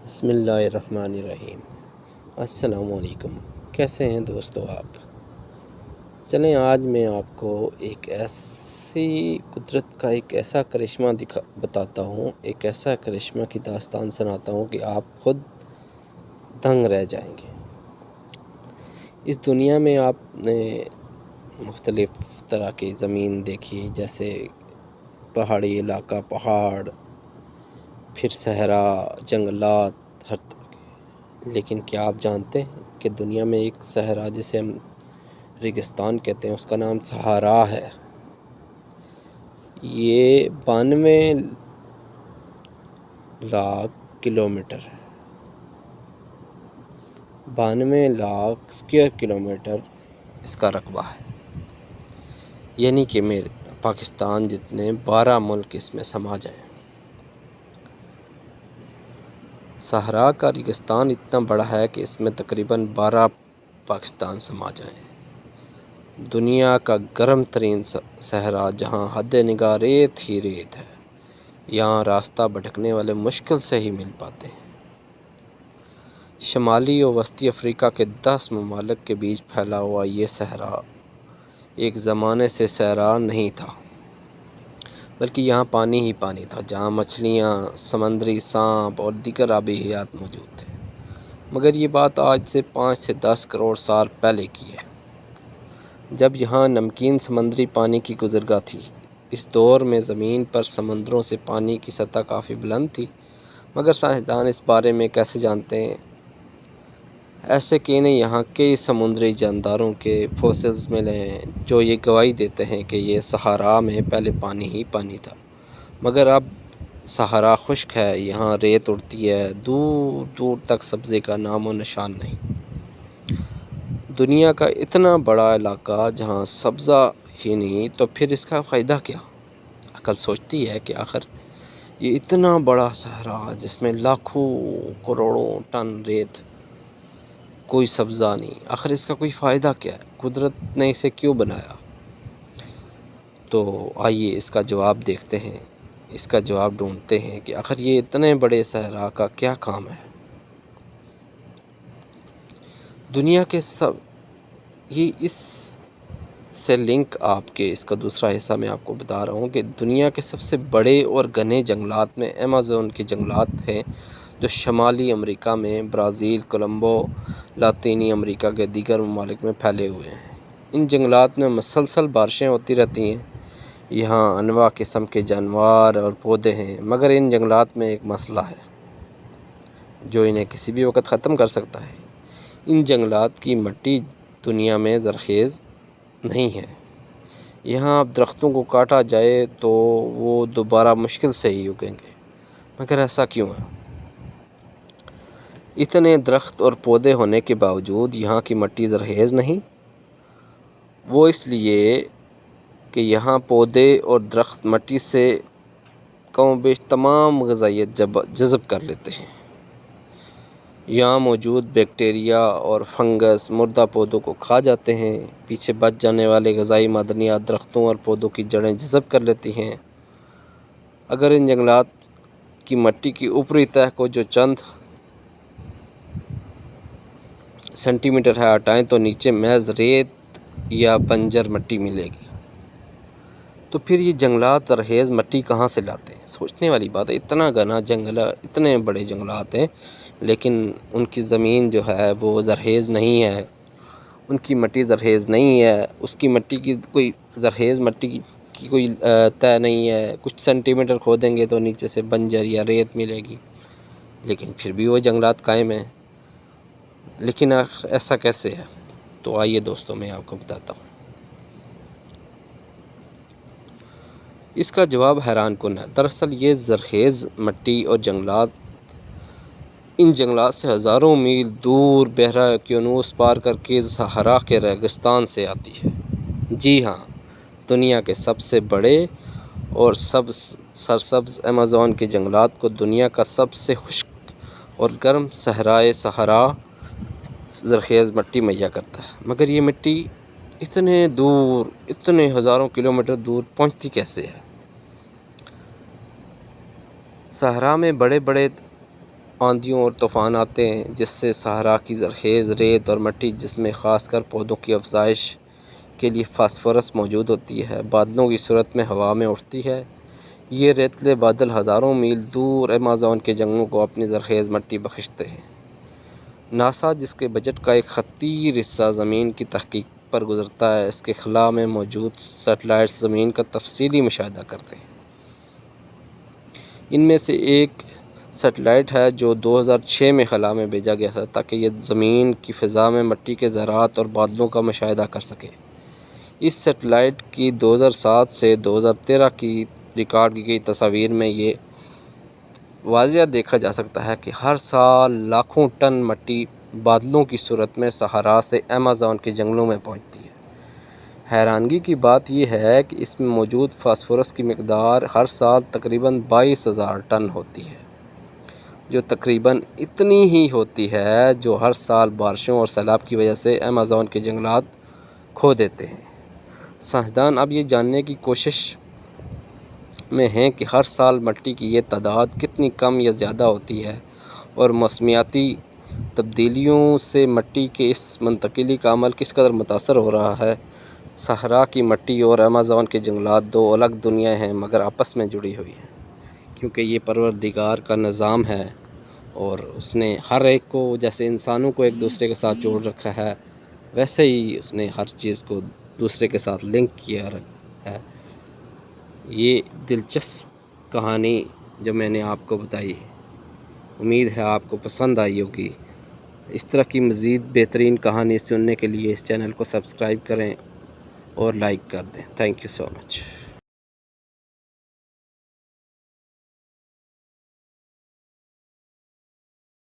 بسم اللہ الرحمن الرحیم۔ السلام علیکم، کیسے ہیں دوستو آپ؟ چلیں آج میں آپ کو ایک ایسی قدرت کا ایک ایسا کرشمہ بتاتا ہوں، ایک ایسا کرشمہ کی داستان سناتا ہوں کہ آپ خود دنگ رہ جائیں گے۔ اس دنیا میں آپ نے مختلف طرح کی زمین دیکھی، جیسے پہاڑی علاقہ، پہاڑ، پھر صحرا، جنگلات، ہر طرح کے۔ لیکن کیا آپ جانتے ہیں کہ دنیا میں ایک صحرا جسے ہم ریگستان کہتے ہیں، اس کا نام صحارا ہے۔ یہ 92 لاکھ کلومیٹر ہے، 92 لاکھ اسکوائر کلومیٹر اس کا رقبہ ہے، یعنی کہ میرے پاکستان جتنے 12 ملک اس میں سما جائیں۔ صحرا کا ریگستان اتنا بڑا ہے کہ اس میں تقریباً 12 پاکستان سما جائیں۔ دنیا کا گرم ترین صحرا جہاں حد نگاہ ریت ہی ریت ہے، یہاں راستہ بھٹکنے والے مشکل سے ہی مل پاتے ہیں۔ شمالی اور وسطی افریقہ کے 10 ممالک کے بیچ پھیلا ہوا یہ صحرا ایک زمانے سے صحرا نہیں تھا، بلکہ یہاں پانی ہی پانی تھا، جہاں مچھلیاں، سمندری سانپ اور دیگر آبی حیات موجود تھے۔ مگر یہ بات آج سے 5 سے 10 کروڑ سال پہلے کی ہے، جب یہاں نمکین سمندری پانی کی گزرگاہ تھی۔ اس دور میں زمین پر سمندروں سے پانی کی سطح کافی بلند تھی، مگر سائنسدان اس بارے میں کیسے جانتے ہیں؟ ایسے کہ انہیں یہاں کئی سمندری جانداروں کے فوسلز ملے ہیں جو یہ گواہی دیتے ہیں کہ یہ صحرا میں پہلے پانی ہی پانی تھا، مگر اب صحرا خشک ہے، یہاں ریت اڑتی ہے، دور دور تک سبزے کا نام و نشان نہیں۔ دنیا کا اتنا بڑا علاقہ جہاں سبزہ ہی نہیں، تو پھر اس کا فائدہ کیا؟ عقل سوچتی ہے کہ آخر یہ اتنا بڑا صحرا جس میں لاکھوں کروڑوں ٹن ریت، کوئی سبزہ نہیں، آخر اس کا کوئی فائدہ کیا ہے؟ قدرت نے اسے کیوں بنایا؟ تو آئیے اس کا جواب دیکھتے ہیں، اس کا جواب ڈھونڈتے ہیں کہ آخر یہ اتنے بڑے صحرا کا کیا کام ہے۔ دنیا کے یہ اس سے لنک آپ کے اس کا دوسرا حصہ میں آپ کو بتا رہا ہوں کہ دنیا کے سب سے بڑے اور گھنے جنگلات میں ایمیزون کے جنگلات ہیں، جو شمالی امریکہ میں، برازیل، کولمبو، لاطینی امریکہ کے دیگر ممالک میں پھیلے ہوئے ہیں۔ ان جنگلات میں مسلسل بارشیں ہوتی رہتی ہیں، یہاں انواع قسم کے جانور اور پودے ہیں، مگر ان جنگلات میں ایک مسئلہ ہے جو انہیں کسی بھی وقت ختم کر سکتا ہے۔ ان جنگلات کی مٹی دنیا میں زرخیز نہیں ہے، یہاں اب درختوں کو کاٹا جائے تو وہ دوبارہ مشکل سے ہی اگیں گے۔ مگر ایسا کیوں ہے؟ اتنے درخت اور پودے ہونے کے باوجود یہاں کی مٹی زرخیز نہیں؟ وہ اس لیے کہ یہاں پودے اور درخت مٹی سے کم و بیش تمام غذائیت جذب کر لیتے ہیں۔ یہاں موجود بیکٹیریا اور فنگس مردہ پودوں کو کھا جاتے ہیں، پیچھے بچ جانے والے غذائی معدنیات درختوں اور پودوں کی جڑیں جذب کر لیتی ہیں۔ اگر ان جنگلات کی مٹی کی اوپری تہہ کو جو چند سینٹی میٹر ہے ہٹائیں تو نیچے محض ریت یا بنجر مٹی ملے گی۔ تو پھر یہ جنگلات زرخیز مٹی کہاں سے لاتے ہیں؟ سوچنے والی بات ہے، اتنا گھنا جنگل، اتنے بڑے جنگلات ہیں، لیکن ان کی زمین جو ہے وہ زرخیز نہیں ہے، ان کی مٹی زرخیز نہیں ہے، اس کی مٹی کی کوئی زرخیز مٹی کی کوئی تہہ نہیں ہے، کچھ سینٹی میٹر کھودیں گے تو نیچے سے بنجر یا ریت ملے گی، لیکن پھر بھی وہ جنگلات قائم ہیں۔ لیکن ایسا کیسے ہے؟ تو آئیے دوستوں میں آپ کو بتاتا ہوں۔ اس کا جواب حیران کن ہے۔ دراصل یہ زرخیز مٹی اور جنگلات ان جنگلات سے ہزاروں میل دور بحیرہ یونس پار کر کے صحرا کے ریگستان سے آتی ہے۔ جی ہاں، دنیا کے سب سے بڑے اور سرسبز ایمیزون کے جنگلات کو دنیا کا سب سے خشک اور گرم صحرائے صحرا زرخیز مٹی مہیا کرتا ہے۔ مگر یہ مٹی اتنے دور، اتنے ہزاروں کلومیٹر دور پہنچتی کیسے ہے؟ صحرا میں بڑے بڑے آندھیوں اور طوفان آتے ہیں جس سے صحرا کی زرخیز ریت اور مٹی جس میں خاص کر پودوں کی افزائش کے لیے فاسفورس موجود ہوتی ہے بادلوں کی صورت میں ہوا میں اٹھتی ہے۔ یہ ریتلے بادل ہزاروں میل دور ایمیزون کے جنگلوں کو اپنی زرخیز مٹی بخشتے ہیں۔ ناسا جس کے بجٹ کا ایک خطیر حصہ زمین کی تحقیق پر گزرتا ہے، اس کے خلا میں موجود سیٹلائٹس زمین کا تفصیلی مشاہدہ کرتے ہیں۔ ان میں سے ایک سیٹلائٹ ہے جو 2006 میں خلا میں بھیجا گیا تھا تاکہ یہ زمین کی فضا میں مٹی کے ذرات اور بادلوں کا مشاہدہ کر سکے۔ اس سیٹلائٹ کی 2007 سے 2013 کی ریکارڈ کی گئی تصاویر میں یہ واضح دیکھا جا سکتا ہے کہ ہر سال لاکھوں ٹن مٹی بادلوں کی صورت میں صحرا سے ایمیزون کے جنگلوں میں پہنچتی ہے۔ حیرانگی کی بات یہ ہے کہ اس میں موجود فاسفورس کی مقدار ہر سال تقریباً 22,000 ٹن ہوتی ہے، جو تقریباً اتنی ہی ہوتی ہے جو ہر سال بارشوں اور سیلاب کی وجہ سے ایمیزون کے جنگلات کھو دیتے ہیں۔ سائنسدان اب یہ جاننے کی کوشش میں ہیں کہ ہر سال مٹی کی یہ تعداد کتنی کم یا زیادہ ہوتی ہے اور موسمیاتی تبدیلیوں سے مٹی کے اس منتقلی کا عمل کس قدر متاثر ہو رہا ہے۔ صحرا کی مٹی اور ایمیزون کے جنگلات دو الگ دنیا ہیں مگر آپس میں جڑی ہوئی ہیں، کیونکہ یہ پروردگار کا نظام ہے اور اس نے ہر ایک کو، جیسے انسانوں کو ایک دوسرے کے ساتھ جوڑ رکھا ہے، ویسے ہی اس نے ہر چیز کو دوسرے کے ساتھ لنک کیا ہے۔ یہ دلچسپ کہانی جو میں نے آپ کو بتائی، امید ہے آپ کو پسند آئی ہوگی۔ اس طرح کی مزید بہترین کہانی سننے کے لیے اس چینل کو سبسکرائب کریں اور لائک کر دیں۔ Thank you so much.